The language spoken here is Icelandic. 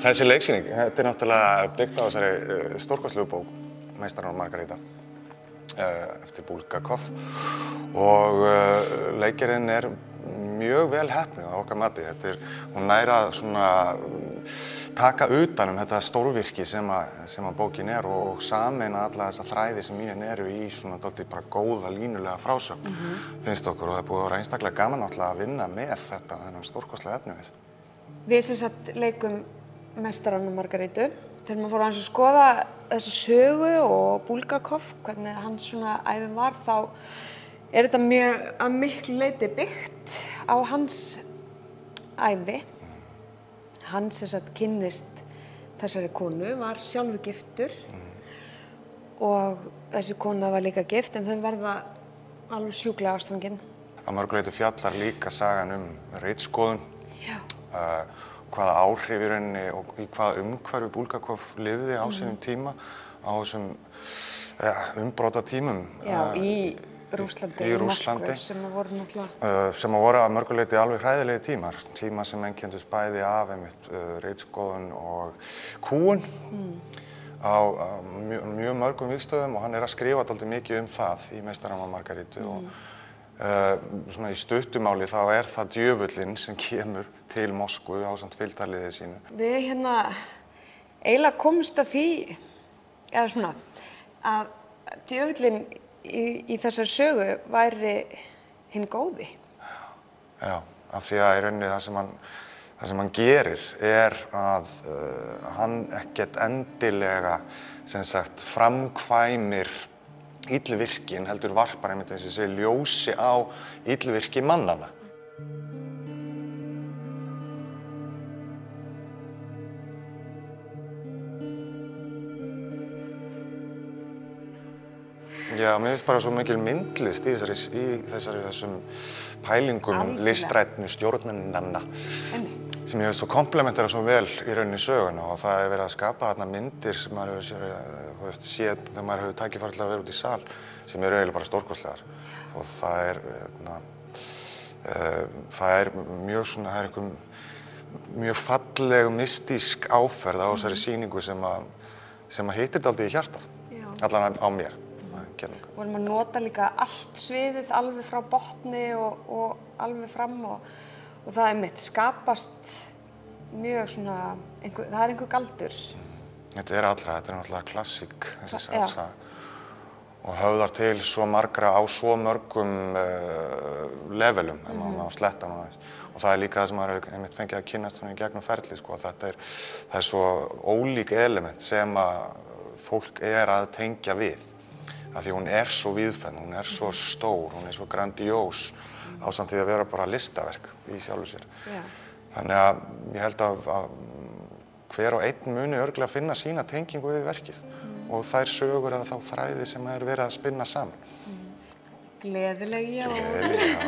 Þessi leiksýning, þetta náttúrulega byggt á þessari stórkostlegu bók, Meistarinn og Margaríta, eftir Bulgakov og leikgerðin mjög vel heppnuð á okkar mati. Hún nær að svona taka utan þetta stórvirki sem að bókin og sameina alla þessa þræði sem í henni eru í svona dálítið bara góða línulega frásögn, finnst okkur, og það er búið að vera einstaklega gaman náttúrulega að vinna með þennan stórkostlega efnivið. Við sem sagt leikum Meistarann og Margarítu. Þegar maður fór aðeins að skoða þessa sögu og Bulgakov, hvernig hans svona ævi var, þá þetta mjög að miklu leyti byggt á hans ævi. Hann sem sagt kynnist þessari konu, var sjálfur giftur og þessi kona var líka gift, en þau verða alveg sjúklega ástfangin. Að mörgu leyti fjallar líka sagan ritskoðun. Hvaða áhrif í rauninni og í hvaða umhverfi Bulgakov lifði á sínum tíma, á þessum umbrotatímum. Já, í Rússlandi, Moskvu, sem voru náttúrulega... Sem voru að mörgu leyti alveg hræðilegi tímar sem einkenndust bæði af ritskoðun og kúgun á mjög mörgum vígstöðum, og hann að skrifa dálítið mikið það í Meistarann og Margarítu. Svona í stuttumáli þá það djöfullinn sem kemur til Moskvu ásamt fylgdarliði sínu. Við eiginlega komumst að því, eða svona, að djöfullinn í þessari sögu væri hinn góði. Já, af því að í rauninni það sem hann gerir að hann ekkert endilega sem sagt framkvæmir illvirkin, heldur varpar einmitt eins og segir ljósi á illvirki mannanna. Já, mér finnst bara svo mikil myndlist í þessum pælingum listrænni stjórnenda sem ég finnst svo komplementera svo vel í rauninni söguna, og það verið að skapa þarna myndir sem maður hefur séð þegar maður hefur tækifæri til að vera út í sal, sem eiginlega bara stórkostlegar. Og það mjög svona, einhver mjög falleg, mystísk áferð á þessari sýningu sem að hittir dálítið í hjartað, allan á mér. Vorum að nota líka allt sviðið alveg frá botni og alveg fram, og það mitt skapast mjög svona, það einhver galdur. Þetta náttúrulega klassík, þessi salsa, og höfðar til svo margra á svo mörgum levelum, ef maður má sletta nú aðeins. Og það líka það sem maður hefur fengið að kynnast svona í gegnum ferlið, sko, að það svo ólík element sem að fólk að tengja við. Af því hún svo víðfeðm, hún svo stór, hún svo grandiós, ásamt því að vera bara listaverk í sjálfu sér. Þannig að ég held að hver og einn muni örugglega finna sína tengingu við verkið og þær sögur eða þá þræði sem verið að spinna saman. Gleðileg, já. Gleðileg, já.